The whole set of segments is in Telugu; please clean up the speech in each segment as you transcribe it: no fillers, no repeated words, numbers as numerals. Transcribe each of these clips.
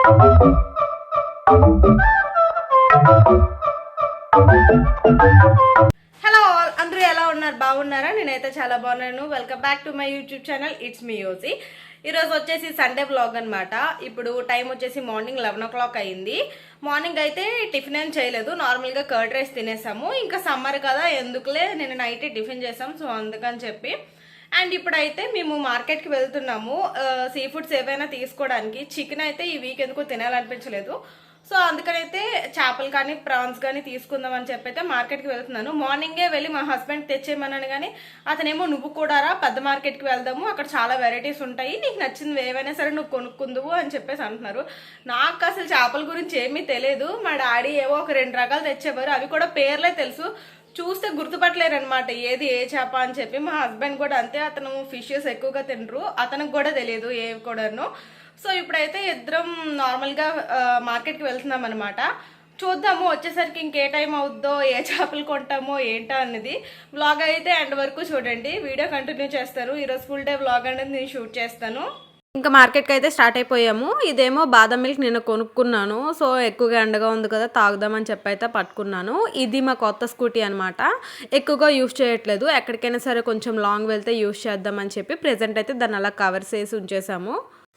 హలో ఆల్, అందరూ ఎలా ఉన్నారు? బాగున్నారా? నేనైతే చాలా బాగున్నాను. Welcome back to my YouTube channel. It's me Yoji. ఈరోజు వచ్చేసి సండే వ్లాగ్ అనమాట. ఇప్పుడు టైం వచ్చేసి మార్నింగ్ 11 o'clock అయింది. మార్నింగ్ అయితే టిఫిన్ ఏం చేయలేదు, నార్మల్గా కర్డ్ రైస్ తినేసాము. ఇంకా సమ్మర్ కదా, ఎందుకులే నేను నైట్ టిఫిన్ చేసాం, సో అందుకని చెప్పి. అండ్ ఇప్పుడైతే మేము మార్కెట్కి వెళ్తున్నాము సీ ఫుడ్స్ ఏవైనా తీసుకోవడానికి. చికెన్ అయితే ఈ వీక్ ఎందుకో తినాలనిపించలేదు, సో అందుకనైతే చేపలు కానీ ప్రాన్స్ కానీ తీసుకుందాం అని చెప్పి అయితే మార్కెట్కి వెళ్తున్నాను. మార్నింగే వెళ్ళి మా హస్బెండ్ తెచ్చేయమన్నాను, కానీ అతనేమో నువ్వు కూడా రా, పెద్ద మార్కెట్కి వెళ్దాము, అక్కడ చాలా వెరైటీస్ ఉంటాయి, నీకు నచ్చింది ఏవైనా సరే నువ్వు కొనుక్కుందువు అని చెప్పేసి అంటున్నారు. నాకు అసలు చేపల గురించి ఏమీ తెలియదు. మా డాడీ ఏవో ఒక 2 రకాలు తెచ్చేవారు, అవి కూడా పేర్లే తెలుసు, చూస్తే గుర్తుపట్టలేరు అనమాట ఏది ఏ చేప అని చెప్పి. మా హస్బెండ్ కూడా అంతే, అతను ఫిషెస్ ఎక్కువగా తినరు, అతనికి కూడా తెలియదు ఏవి కూడాను. సో ఇప్పుడైతే ఇద్దరం నార్మల్గా మార్కెట్కి వెళ్తున్నాం అనమాట. చూద్దాము వచ్చేసరికి ఇంకే టైం అవుద్దో, ఏ చేపలు కొంటామో ఏంటో అన్నది. వ్లాగ్ అయితే ఎండ్ వరకు చూడండి, వీడియో కంటిన్యూ చేస్తాను. ఈరోజు ఫుల్ డే వ్లాగ్ అనేది నేను షూట్ చేస్తాను. ఇంకా మార్కెట్కి అయితే స్టార్ట్ అయిపోయాము. ఇదేమో బాదం మిల్క్ నేను కొనుక్కున్నాను, సో ఎక్కువగా ఎండగా ఉంది కదా తాగుదామని చెప్పి అయితే పట్టుకున్నాను. ఇది మా కొత్త స్కూటీ అనమాట, ఎక్కువగా యూస్ చేయట్లేదు, ఎక్కడికైనా సరే కొంచెం లాంగ్ వెళ్తే యూస్ చేద్దామని చెప్పి ప్రెజెంట్ అయితే దాన్ని అలా కవర్ చేసి ఉంచేసాము.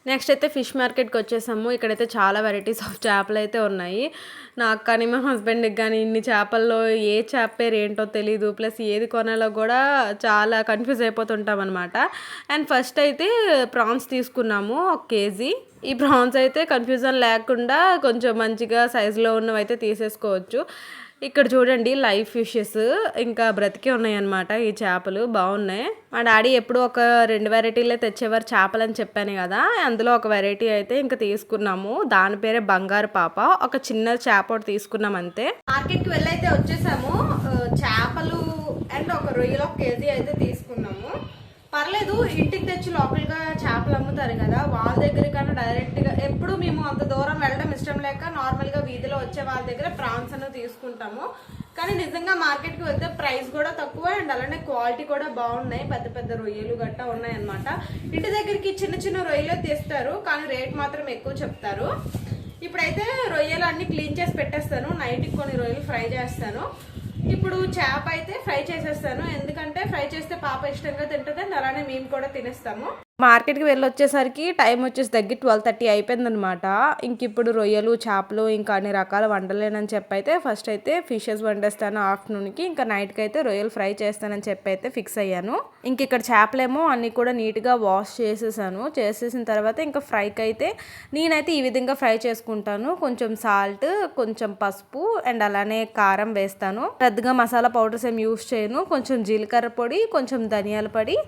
నెక్స్ట్ అయితే ఫిష్ మార్కెట్కి వచ్చేసాము. ఇక్కడైతే చాలా వెరైటీస్ ఆఫ్ చేపలు అయితే ఉన్నాయి. నాకు కానీ మా హస్బెండ్కి కానీ ఇన్ని చేపల్లో ఏ చేప పేరు ఏంటో తెలీదు, ప్లస్ ఏది కొనాలో కూడా చాలా కన్ఫ్యూజ్ అయిపోతుంటాం అనమాట. అండ్ ఫస్ట్ అయితే ప్రాన్స్ తీసుకున్నాము 1 kg. ఈ ప్రాన్స్ అయితే కన్ఫ్యూజన్ లేకుండా కొంచెం మంచిగా సైజులో ఉన్నవి అయితే తీసేసుకోవచ్చు. ఇక్కడ చూడండి లైవ్ ఫిషెస్ ఇంకా బ్రతికే ఉన్నాయన్నమాట. ఈ చేపలు బాగున్నాయి. మా డాడీ ఎప్పుడు ఒక 2 వెరైటీలే తెచ్చేవారు చేపలు అని చెప్పాను కదా, అందులో ఒక వెరైటీ అయితే ఇంకా తీసుకున్నాము, దాని పేరే బంగారు పాప. ఒక చిన్న చేప ఒకటి తీసుకున్నాం అంతే. మార్కెట్కి వెళ్ళి అయితే వచ్చేసాము. చేపలు అండ్ ఒక రొయ్యలు 1 kg అయితే తీసుకున్నాము. పర్లేదు, ఇంటికి తెచ్చి లోకల్గా చేపలు అమ్ముతారు కదా, వాళ్ళ దగ్గర కన్నా డైరెక్ట్గా ఎప్పుడు మేము అంత దూరం వెళ్ళడం ఇష్టం లేక నార్మల్గా వీధిలో వచ్చే వాళ్ళ దగ్గర ప్రాన్స్ అనేది తీసుకుంటాము. కానీ నిజంగా మార్కెట్కి వెళ్తే ప్రైస్ కూడా తక్కువ అండ్ అలానే క్వాలిటీ కూడా బాగున్నాయి. పెద్ద పెద్ద రొయ్యలు గట్టా ఉన్నాయన్నమాట. ఇంటి దగ్గరికి చిన్న చిన్న రొయ్యలు తీస్తారు, కానీ రేట్ మాత్రం ఎక్కువ చెప్తారు. ఇప్పుడైతే రొయ్యలు అన్ని క్లీన్ చేసి పెట్టేస్తాను, నైట్కి కొన్ని రొయ్యలు ఫ్రై చేస్తాను. ఇప్పుడు చేప అయితే ఫ్రై చేసేస్తాను, ఎందుకంటే ఫ్రై చేస్తే పాప ఇష్టంగా తింటుంది అండ్ అలానే మేము కూడా తినేస్తాము. మార్కెట్కి వెళ్ళి వచ్చేసరికి టైం వచ్చేసి దగ్గర 12:30 అయిపోయిందనమాట. ఇంక ఇప్పుడు రొయ్యలు చేపలు ఇంకా అన్ని రకాల వండలేనని చెప్పి అయితే ఫస్ట్ అయితే ఫిషెస్ వండేస్తాను ఆఫ్టర్నూన్కి, ఇంకా నైట్కి అయితే రొయ్యలు ఫ్రై చేస్తానని చెప్పి అయితే ఫిక్స్ అయ్యాను. ఇంక ఇక్కడ చేపలేమో అన్నీ కూడా నీట్గా వాష్ చేసేసాను. చేసేసిన తర్వాత ఇంకా ఫ్రైకి అయితే నేనైతే ఈ విధంగా ఫ్రై చేసుకుంటాను. కొంచెం సాల్ట్, కొంచెం పసుపు అండ్ అలానే కారం వేస్తాను. పెద్దగా మసాలా పౌడర్స్ ఏం యూస్ చేయను. కొంచెం జీలకర్ర పొడి, కొంచెం ధనియాల పొడి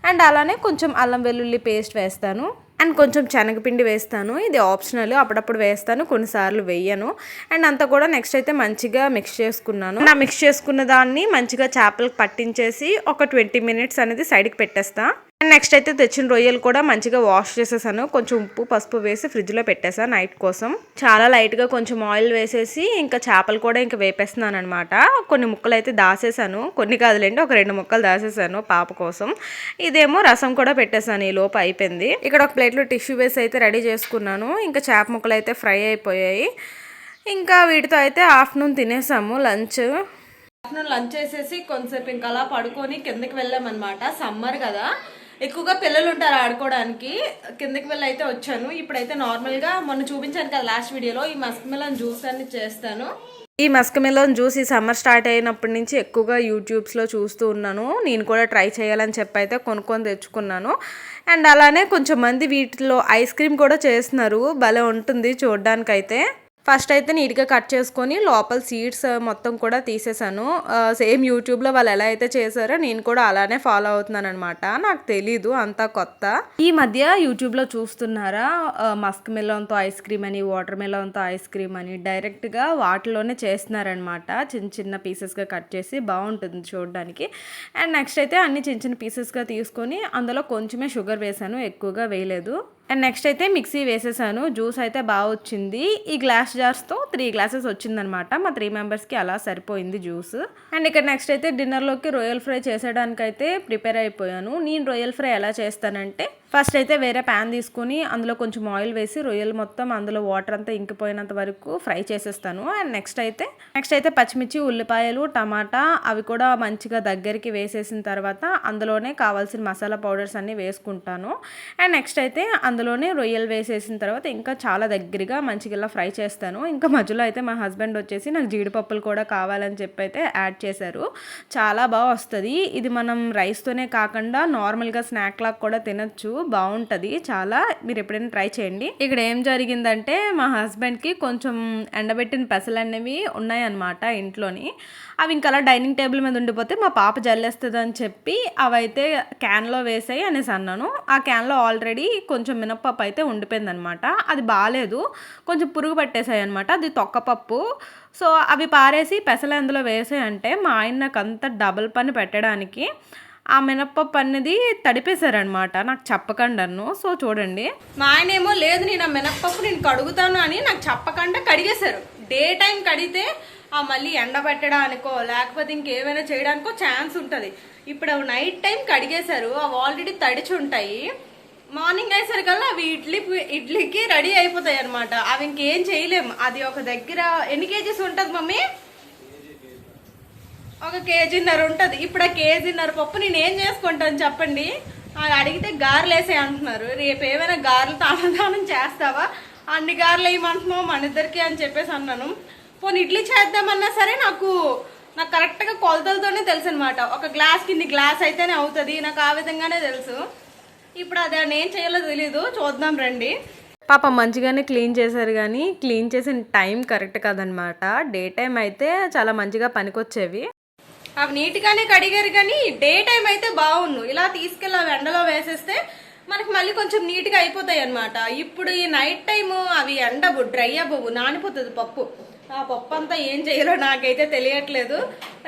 అండ్ అలానే కొంచెం అల్లం వెల్లుల్లి పేస్ట్ వేస్తాను అండ్ కొంచెం శనగపిండి వేస్తాను. ఇది ఆప్షనల్, అప్పుడప్పుడు వేస్తాను, కొన్నిసార్లు వేయను. అండ్ అంతా కూడా నెక్స్ట్ అయితే మంచిగా మిక్స్ చేసుకున్నాను. నా మిక్స్ చేసుకున్న దాన్ని మంచిగా చేపలకు పట్టించేసి ఒక 20 minutes అనేది సైడ్కి పెట్టేస్తా. అండ్ నెక్స్ట్ అయితే తెచ్చిన రొయ్యలు కూడా మంచిగా వాష్ చేసేసాను. కొంచెం ఉప్పు పసుపు వేసి ఫ్రిడ్జ్లో పెట్టేసాను నైట్ కోసం. చాలా లైట్గా కొంచెం ఆయిల్ వేసేసి ఇంకా చేపలు కూడా ఇంకా వేపేస్తున్నాను అనమాట. కొన్ని ముక్కలు అయితే దాసేసాను, కొన్ని కాదులేండి ఒక 2 ముక్కలు దాసేసాను పాప కోసం. ఇదేమో రసం కూడా పెట్టేసాను, ఈ లోపు అయిపోయింది. ఇక్కడ ఒక ప్లేట్లో టిష్యూ వేసి అయితే రెడీ చేసుకున్నాను. ఇంకా చేప ముక్కలు అయితే ఫ్రై అయిపోయాయి. ఇంకా వీటితో అయితే ఆఫ్టర్నూన్ తినేసాము లంచ్. ఆఫ్టర్నూన్ లంచ్ చేసేసి కొంచెంసేపు ఇంకా అలా పడుకొని కిందకి వెళ్ళామన్నమాట. సమ్మర్ కదా, ఎక్కువగా పిల్లలు ఉంటారు ఆడుకోవడానికి. కిందకి వెళ్ళి అయితే వచ్చాను. ఇప్పుడైతే నార్మల్గా మొన్న చూపించాను కదా లాస్ట్ వీడియోలో, ఈ మస్క్ మిలన్ జ్యూస్ అని చేస్తాను. ఈ మస్క్ మిలన్ జ్యూస్ ఈ సమ్మర్ స్టార్ట్ అయినప్పటి నుంచి ఎక్కువగా యూట్యూబ్స్లో చూస్తూ ఉన్నాను. నేను కూడా ట్రై చేయాలని చెప్పి అయితే కొనుక్కొని తెచ్చుకున్నాను. అండ్ అలానే కొంచెం మంది వీటిలో ఐస్ క్రీమ్ కూడా చేస్తున్నారు, భలే ఉంటుంది చూడడానికైతే. ఫస్ట్ అయితే నీట్గా కట్ చేసుకొని లోపల సీడ్స్ మొత్తం కూడా తీసేసాను. సేమ్ యూట్యూబ్లో వాళ్ళు ఎలా అయితే చేశారో నేను కూడా అలానే ఫాలో అవుతున్నాను అనమాట. నాకు తెలీదు, అంతా కొత్త. ఈ మధ్య యూట్యూబ్లో చూస్తున్నారా, మస్క్ మిలన్తో ఐస్ క్రీమ్ అని, వాటర్ మిలన్తో ఐస్ క్రీమ్ అని డైరెక్ట్గా వాటిలోనే చేస్తున్నారనమాట. చిన్న చిన్న పీసెస్గా కట్ చేసి బాగుంటుంది చూడడానికి. అండ్ నెక్స్ట్ అయితే అన్ని చిన్న చిన్న పీసెస్గా తీసుకొని అందులో కొంచెమే షుగర్ వేసాను, ఎక్కువగా వేయలేదు. అండ్ నెక్స్ట్ అయితే మిక్సీ వేసేసాను. జ్యూస్ అయితే బాగా వచ్చింది. ఈ గ్లాస్ జార్స్తో 3 glasses వచ్చిందనమాట. మా 3 మెంబర్స్కి అలా సరిపోయింది జ్యూస్. అండ్ ఇక్కడ నెక్స్ట్ అయితే డిన్నర్లోకి రొయ్యల్ ఫ్రై చేసేయడానికైతే ప్రిపేర్ అయిపోయాను. నేను రొయ్యల్ ఫ్రై ఎలా చేస్తానంటే ఫస్ట్ అయితే వేరే ప్యాన్ తీసుకుని అందులో కొంచెం ఆయిల్ వేసి రొయ్యలు మొత్తం అందులో వాటర్ అంతా ఇంకిపోయినంత వరకు ఫ్రై చేసేస్తాను. అండ్ నెక్స్ట్ అయితే పచ్చిమిర్చి, ఉల్లిపాయలు, టమాటా అవి కూడా మంచిగా దగ్గరికి వేసేసిన తర్వాత అందులోనే కావాల్సిన మసాలా పౌడర్స్ అన్నీ వేసుకుంటాను. అండ్ నెక్స్ట్ అయితే అందులోనే రొయ్యలు వేసేసిన తర్వాత ఇంకా చాలా దగ్గరగా మంచిగా ఇలా ఫ్రై చేస్తాను. ఇంకా మధ్యలో అయితే మా హస్బెండ్ వచ్చేసి నాకు జీడిపప్పులు కూడా కావాలని చెప్పి అయితే యాడ్ చేశారు. చాలా బాగా వస్తుంది ఇది. మనం రైస్తోనే కాకుండా నార్మల్గా స్నాక్ లాగా కూడా తినచ్చు, బాగుంటుంది చాలా. మీరు ఎప్పుడైనా ట్రై చేయండి. ఇక్కడ ఏం జరిగిందంటే మా హస్బెండ్కి కొంచెం ఎండబెట్టిన పెసలు అనేవి ఉన్నాయన్నమాట ఇంట్లోని. అవి ఇంకా అలా డైనింగ్ టేబుల్ మీద ఉండిపోతే మా పాప జల్లేస్తుంది అని చెప్పి అవైతే క్యాన్లో వేసాయి అనేసి అన్నాను. ఆ క్యాన్లో ఆల్రెడీ కొంచెం మినప్పప్పు అయితే ఉండిపోయిందనమాట. అది బాగాలేదు, కొంచెం పురుగు పట్టేసాయి అనమాట. అది తొక్కపప్పు. సో అవి పారేసి పెసలు అందులో వేసాయంటే మా ఆయన నాకు అంత డబుల్ పని పెట్టడానికి ఆ మినప్పప్పు అనేది తడిపేశారనమాట, నాకు చెప్పకుండాను. సో చూడండి, మా ఆయన ఏమో లేదు నేను ఆ మినప్పప్పు నేను కడుగుతాను అని నాకు చెప్పకుండా కడిగేశారు. డే టైం కడిగితే మళ్ళీ ఎండబెట్టడానికో లేకపోతే ఇంకేమైనా చేయడానికో ఛాన్స్ ఉంటుంది. ఇప్పుడు అవి నైట్ టైం కడిగేశారు, అవి ఆల్రెడీ తడిచి ఉంటాయి. మార్నింగ్ అయ్యేసరికల్లా అవి ఇడ్లీకి రెడీ అయిపోతాయి అనమాట. అవి ఇంకేం చేయలేము. అది ఒక దగ్గర ఎన్ని కేజీస్ ఉంటుంది మమ్మీ? 1 కేజీన్నర ఉంటుంది. ఇప్పుడు ఆ కేజీన్నర పప్పు నేను ఏం చేసుకుంటాను చెప్పండి? అడిగితే గారెలు వేసే అంటున్నారు. రేపు ఏమైనా గారెలు తాళదానం చేస్తావా? అన్ని గారెలు వేయమంటున్నావు మన ఇద్దరికి అని చెప్పేసి అన్నాను. పోనీ ఇడ్లీ చేద్దామన్నా సరే నాకు కరెక్ట్గా కొలతలతోనే తెలుసు అనమాట. ఒక గ్లాస్ కింది గ్లాస్ అయితేనే అవుతుంది, నాకు ఆ విధంగానే తెలుసు. ఇప్పుడు అది ఏం చేయాలో తెలీదు, చూద్దాం రండి. పాప మంచిగానే క్లీన్ చేశారు కానీ క్లీన్ చేసిన టైం కరెక్ట్ కాదనమాట. డే టైం అయితే చాలా మంచిగా పనికొచ్చేవి. అవి నీట్గానే కడిగారు కానీ డే టైం అయితే బాగుండు. ఇలా తీసుకెళ్ళి అవి ఎండలో వేసేస్తే మనకి మళ్ళీ కొంచెం నీట్గా అయిపోతాయి అనమాట. ఇప్పుడు ఈ నైట్ టైం అవి ఎండవు, డ్రై అవ్వవు, నానిపోతుంది పప్పు. ఆ పప్పు అంతా ఏం చేయాలో నాకైతే తెలియట్లేదు.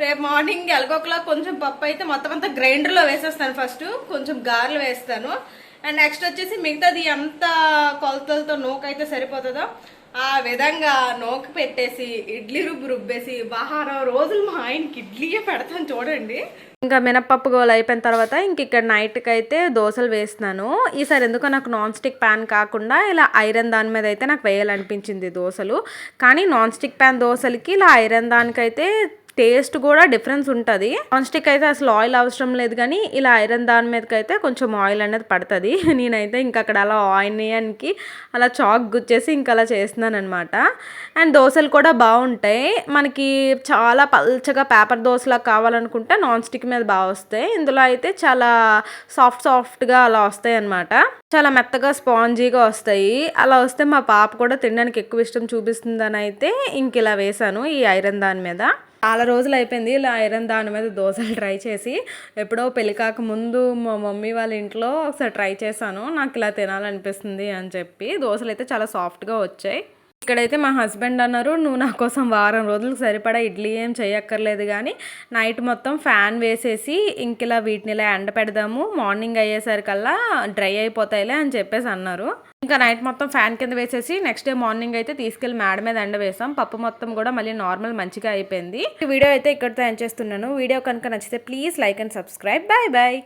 రేపు మార్నింగ్ ఎలాగోకలా కొంచెం పప్పు అయితే మొత్తం అంతా గ్రైండర్లో వేసేస్తాను. ఫస్ట్ కొంచెం గారెలు వేస్తాను. అండ్ నెక్స్ట్ వచ్చేసి మిగతాది ఎంత కొలతలతో నూకైతే సరిపోతుందో ఆ విధంగా నూక పెట్టేసి ఇడ్లీ రుబ్బేసి 10 రోజులు మా ఆయనకి ఇడ్లీయే పెడతాను చూడండి. ఇంకా మినప్పప్పు గోలు అయిపోయిన తర్వాత ఇక్కడ నైట్కి అయితే దోశలు వేస్తున్నాను. ఈసారి ఎందుకో నాకు నాన్ స్టిక్ ప్యాన్ కాకుండా ఇలా ఐరన్ దాని మీద అయితే నాకు వేయాలనిపించింది దోశలు. కానీ నాన్ స్టిక్ ప్యాన్ దోశలకి ఇలా ఐరన్ దానికైతే టేస్ట్ కూడా డిఫరెన్స్ ఉంటుంది. నాన్ స్టిక్ అయితే అసలు ఆయిల్ అవసరం లేదు కానీ ఇలా ఐరన్ దాని మీదకి అయితే కొంచెం ఆయిల్ అనేది పడుతుంది. నేనైతే ఇంకా అక్కడ అలా ఆయిల్కి అలా చాక్ గుచ్చేసి ఇంకా అలా చేస్తున్నాను అనమాట. అండ్ దోశలు కూడా బాగుంటాయి. మనకి చాలా పల్చగా పేపర్ దోశలా కావాలనుకుంటే నాన్ స్టిక్ మీద బాగా వస్తాయి. ఇందులో అయితే చాలా సాఫ్ట్గా అలా వస్తాయి అనమాట. చాలా మెత్తగా స్పాంజీగా వస్తాయి. అలా వస్తే మా పాప కూడా తినడానికి ఎక్కువ ఇష్టం చూపిస్తుందని అయితే ఇంక ఇలా వేసాను ఈ ఐరన్ దాని మీద. చాలా రోజులు అయిపోయింది ఇలా ఐరన్ దాని మీద దోశలు ట్రై చేసి. ఎప్పుడో పెళ్లి కాక ముందు మా మమ్మీ వాళ్ళ ఇంట్లో ఒకసారి ట్రై చేశాను. నాకు ఇలా తినాలనిపిస్తుంది అని చెప్పి. దోశలు అయితే చాలా సాఫ్ట్గా వచ్చాయి. ఇక్కడైతే మా హస్బెండ్ అన్నారు, నువ్వు నా కోసం వారం రోజులకు సరిపడా ఇడ్లీ ఏం చేయక్కర్లేదు కానీ నైట్ మొత్తం ఫ్యాన్ వేసేసి ఇంక ఇలా వీటిని ఇలా ఎండ పెడదాము, మార్నింగ్ అయ్యేసరికల్లా డ్రై అయిపోతాయిలే అని చెప్పేసి అన్నారు. ఇంకా నైట్ మొత్తం ఫ్యాన్ కింద వేసేసి నెక్స్ట్ డే మార్నింగ్ అయితే తీసుకెళ్లి మేడ మీద ఎండ వేసాం. పప్పు మొత్తం కూడా మళ్ళీ నార్మల్ మంచిగా అయిపోయింది. ఈ వీడియో అయితే ఇక్కడితో ఎండ్ చేస్తున్నాను. వీడియో కనుక నచ్చితే please like and subscribe. Bye bye.